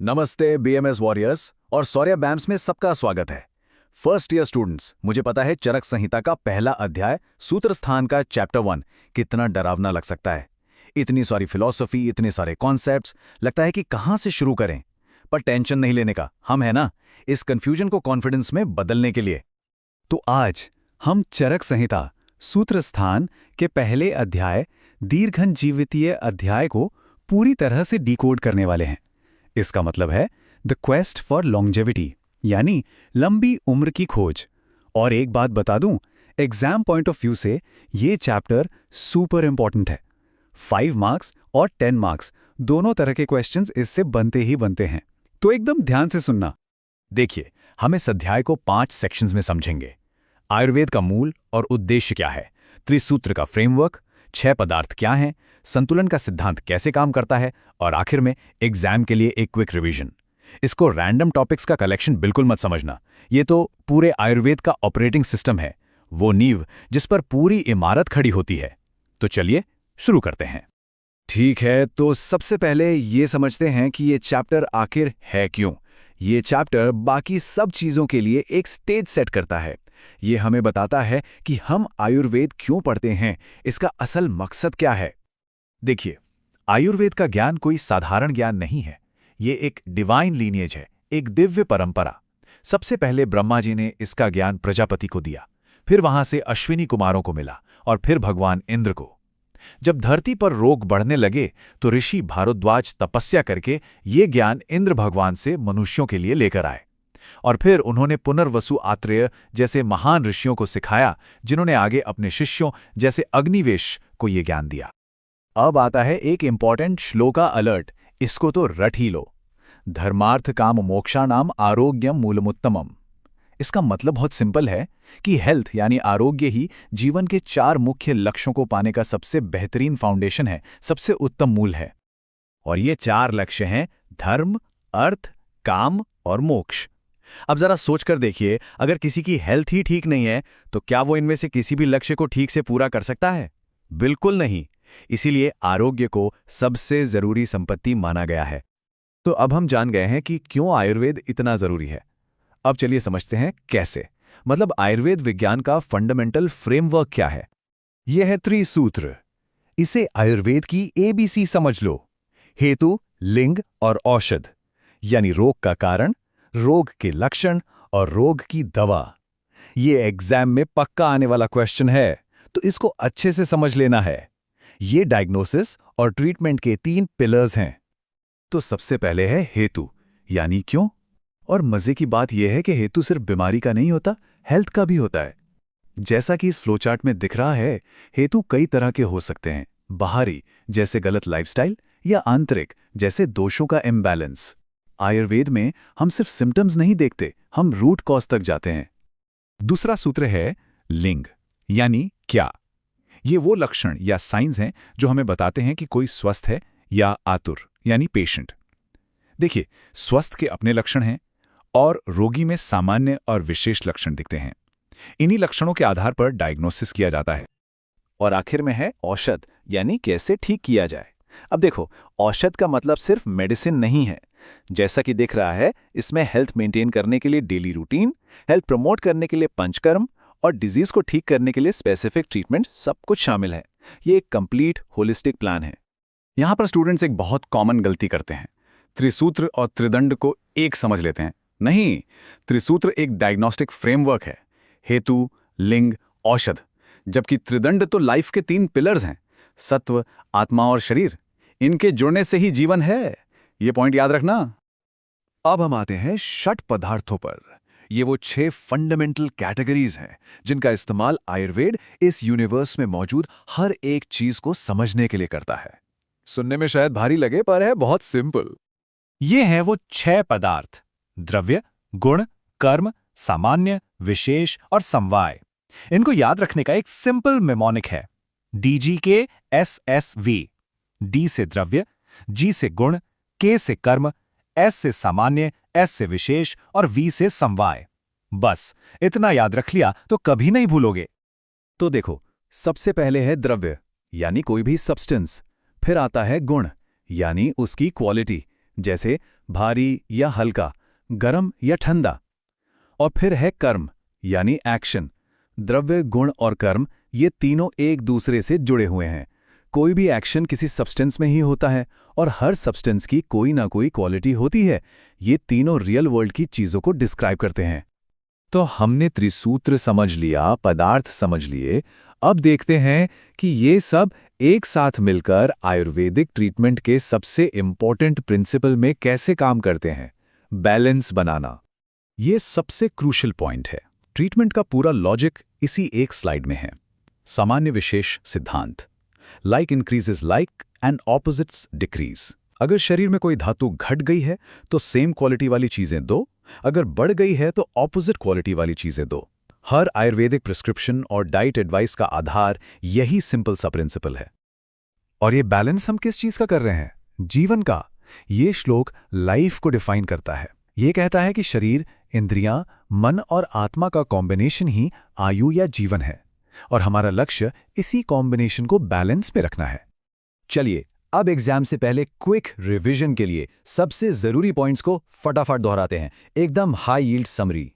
नमस्ते BMS warriors और सौर्या बैंप्स में सबका स्वागत है। फर्स्ट ईयर स्टूडेंट्स, मुझे पता है चरक संहिता का पहला अध्याय सूत्र स्थान का चैप्टर 1 कितना डरावना लग सकता है। इतनी सारी फिलॉसफी, इतने सारे कॉन्सेप्ट्स, लगता है कि कहां से शुरू करें। पर टेंशन नहीं लेने का, हम है ना इस कंफ्यूजन को कॉन्फिडेंस में बदलने के लिए। तो आज हम चरक संहिता सूत्र स्थान के पहले अध्याय दीर्घन जीवितीय अध्याय को पूरी तरह से डिकोड करने वाले हैं। इसका मतलब है द क्वेस्ट फॉर लॉन्जेविटी, यानी लंबी उम्र की खोज। और एक बात बता दूं, एग्जाम पॉइंट ऑफ व्यू से ये चैप्टर सुपर इंपॉर्टेंट है। 5 मार्क्स और 10 मार्क्स दोनों तरह के क्वेश्चंस इससे बनते ही बनते हैं, तो एकदम ध्यान से सुनना। देखिए, हम इस अध्याय को 5 सेक्शंस में समझेंगे। आयुर्वेद का मूल और उद्देश्य क्या है, त्रिसूत्र का फ्रेमवर्क, 6 पदार्थ क्या हैं, संतुलन का सिद्धांत कैसे काम करता है, और आखिर में एग्जाम के लिए एक क्विक रिवीजन। इसको रैंडम टॉपिक्स का कलेक्शन बिल्कुल मत समझना, ये तो पूरे आयुर्वेद का ऑपरेटिंग सिस्टम है, वो नींव जिस पर पूरी इमारत खड़ी होती है। तो चलिए शुरू करते हैं। ठीक है, तो सबसे पहले ये समझते हैं कि ये चैप्टर आखिर है क्यों। ये चैप्टर बाकी सब चीजों के लिए एक स्टेज सेट करता है। ये हमें बताता है कि हम आयुर्वेद क्यों पढ़ते हैं, इसका असल मकसद क्या है। देखिए, आयुर्वेद का ज्ञान कोई साधारण ज्ञान नहीं है, ये एक डिवाइन लीनिएज है, एक दिव्य परंपरा। सबसे पहले ब्रह्मा जी ने इसका ज्ञान प्रजापति को दिया, फिर वहां से अश्विनी कुमारों को मिला, और फिर भगवान इंद्र को। जब धरती पर रोग बढ़ने लगे तो ऋषि भारद्वाज तपस्या करके ये ज्ञान इंद्र भगवान से मनुष्यों के लिए लेकर आए, और फिर उन्होंने पुनर्वसु आत्रेय जैसे महान ऋषियों को सिखाया, जिन्होंने आगे अपने शिष्यों जैसे अग्निवेश को ये ज्ञान दिया। अब आता है एक इंपॉर्टेंट श्लोका अलर्ट, इसको तो रट ही लो। धर्मार्थ काम मोक्षाणाम आरोग्यम मूलमुत्तमम। इसका मतलब बहुत सिंपल है कि हेल्थ यानी आरोग्य ही जीवन के 4 मुख्य लक्ष्यों को पाने का सबसे बेहतरीन फाउंडेशन है, सबसे उत्तम मूल है। और ये 4 लक्ष्य हैं धर्म, अर्थ, काम और मोक्ष। अब जरा सोचकर देखिए, अगर किसी की हेल्थ ही ठीक नहीं है तो क्या वो इनमें से किसी भी लक्ष्य को ठीक से पूरा कर सकता है? बिल्कुल नहीं। इसीलिए आरोग्य को सबसे जरूरी संपत्ति माना गया है। तो अब हम जान गए हैं कि क्यों आयुर्वेद इतना जरूरी है। अब चलिए समझते हैं कैसे, मतलब आयुर्वेद विज्ञान का फंडामेंटल फ्रेमवर्क क्या है। यह है त्रिसूत्र। इसे आयुर्वेद की ABC समझ लो। हेतु, लिंग और औषध, यानी रोग का कारण, रोग के लक्षण और रोग की दवा। ये एग्जाम में पक्का आने वाला क्वेश्चन है, तो इसको अच्छे से समझ लेना है। ये डायग्नोसिस और ट्रीटमेंट के 3 पिलर्स हैं। तो सबसे पहले है हेतु, यानी क्यों। और मजे की बात यह है कि हेतु सिर्फ बीमारी का नहीं होता, हेल्थ का भी होता है। जैसा कि इस फ्लोचार्ट में दिख रहा है, हेतु कई तरह के हो सकते हैं। बाहरी, जैसे गलत लाइफस्टाइल, या आंतरिक, जैसे दोषों का इम्बैलेंस। आयुर्वेद में हम सिर्फ सिम्टम्स नहीं देखते, हम रूट कॉज तक जाते हैं। दूसरा सूत्र है लिंग, यानी क्या। ये वो लक्षण या साइंस हैं जो हमें बताते हैं कि कोई स्वस्थ है या आतुर, यानी पेशेंट। देखिए, स्वस्थ के अपने लक्षण हैं और रोगी में सामान्य और विशेष लक्षण दिखते हैं। इन्हीं लक्षणों के आधार पर डायग्नोसिस किया जाता है। और आखिर में है औषध, यानी कैसे ठीक किया जाए। अब देखो, औषध का मतलब सिर्फ मेडिसिन नहीं है। जैसा कि दिख रहा है, इसमें हेल्थ मेंटेन करने के लिए डेली रूटीन, हेल्थ प्रमोट करने के लिए पंचकर्म और डिजीज को ठीक करने के लिए स्पेसिफिक ट्रीटमेंट, सब कुछ शामिल है। ये एक कंप्लीट होलिस्टिक प्लान है। यहां पर स्टूडेंट्स एक बहुत कॉमन गलती करते हैं, त्रिसूत्र और त्रिदंड को एक समझ लेते हैं। नहीं, त्रिसूत्र एक डायग्नोस्टिक फ्रेमवर्क है, हेतु, लिंग, औषध, जबकि त्रिदंड तो लाइफ के 3 पिलर्स हैं, सत्व, आत्मा और शरीर। इनके जुड़ने से ही जीवन है, ये पॉइंट याद रखना। अब हम आते हैं षट पदार्थों पर। ये वो 6 फंडामेंटल कैटेगरीज हैं जिनका इस्तेमाल आयुर्वेद इस यूनिवर्स में मौजूद हर एक चीज को समझने के लिए करता है। सुनने में शायद भारी लगे, पर है बहुत सिंपल। ये हैं वो 6 पदार्थ: द्रव्य, गुण, कर्म, सामान्य, विशेष और समवाय। इनको याद रखने का एक सिंपल मेमोनिक है, DGK-SSV। D से द्रव्य, G से गुण, K से कर्म, S से सामान्य, S से विशेष और V से समवाय। बस इतना याद रख लिया तो कभी नहीं भूलोगे। तो देखो, सबसे पहले है द्रव्य, यानी कोई भी सब्सटेंस। फिर आता है गुण, यानी उसकी क्वालिटी, जैसे भारी या हल्का, गर्म या ठंडा। और फिर है कर्म यानी एक्शन। द्रव्य, गुण और कर्म ये तीनों एक दूसरे से जुड़े हुए हैं। कोई भी एक्शन किसी सब्सटेंस में ही होता है और हर सब्सटेंस की कोई ना कोई क्वालिटी होती है। ये तीनों रियल वर्ल्ड की चीजों को डिस्क्राइब करते हैं। तो हमने त्रिसूत्र समझ लिया, पदार्थ समझ लिए। अब देखते हैं कि ये सब एक साथ मिलकर आयुर्वेदिक ट्रीटमेंट के सबसे इम्पोर्टेंट प्रिंसिपल में कैसे काम करते हैं। बैलेंस बनाना, ये सबसे क्रूशियल पॉइंट है। ट्रीटमेंट का पूरा लॉजिक इसी एक स्लाइड में है। सामान्य विशेष सिद्धांत, like increases like and opposites decrease. अगर शरीर में कोई धातु घट गई है तो सेम क्वालिटी वाली चीजें दो, अगर बढ़ गई है तो ऑपोजिट क्वालिटी वाली चीजें दो। हर आयुर्वेदिक प्रिस्क्रिप्शन और डाइट एडवाइस का आधार यही सिंपल सा प्रिंसिपल है। और ये बैलेंस हम किस चीज का कर रहे हैं? जीवन का। ये श्लोक लाइफ को डिफाइन करता है। ये कहता है कि शरीर, इंद्रियां, मन और आत्मा का कॉम्बिनेशन ही आयु या जीवन है, और हमारा लक्ष्य इसी कॉम्बिनेशन को बैलेंस में रखना है। चलिए अब एग्जाम से पहले क्विक रिवीजन के लिए सबसे जरूरी पॉइंट्स को फटाफट दोहराते हैं, एकदम हाई यील्ड समरी।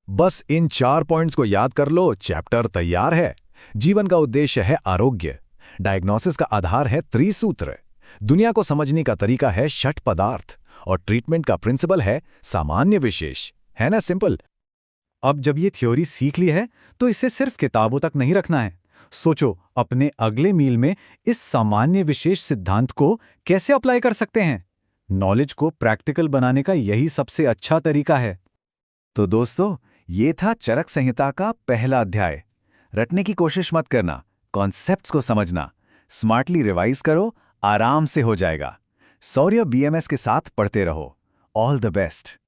बस इन 4 पॉइंट्स को याद कर लो, चैप्टर तैयार है। जीवन का उद्देश्य है आरोग्य, डायग्नोसिस का आधार है त्रिसूत्र, दुनिया को समझने का तरीका है षट पदार्थ, और ट्रीटमेंट का प्रिंसिपल है सामान्य विशेष। है ना सिंपल? अब जब ये थ्योरी सीख ली है तो इसे सिर्फ किताबों तक नहीं रखना है। सोचो अपने अगले मील में इस सामान्य विशेष सिद्धांत को कैसे अप्लाई कर सकते हैं। नॉलेज को प्रैक्टिकल बनाने का यही सबसे अच्छा तरीका है। तो दोस्तों, ये था चरक संहिता का पहला अध्याय। रटने की कोशिश मत करना, कॉन्सेप्ट्स को समझना। स्मार्टली रिवाइज करो, आराम से हो जाएगा। शौर्य BMS के साथ पढ़ते रहो। All the best.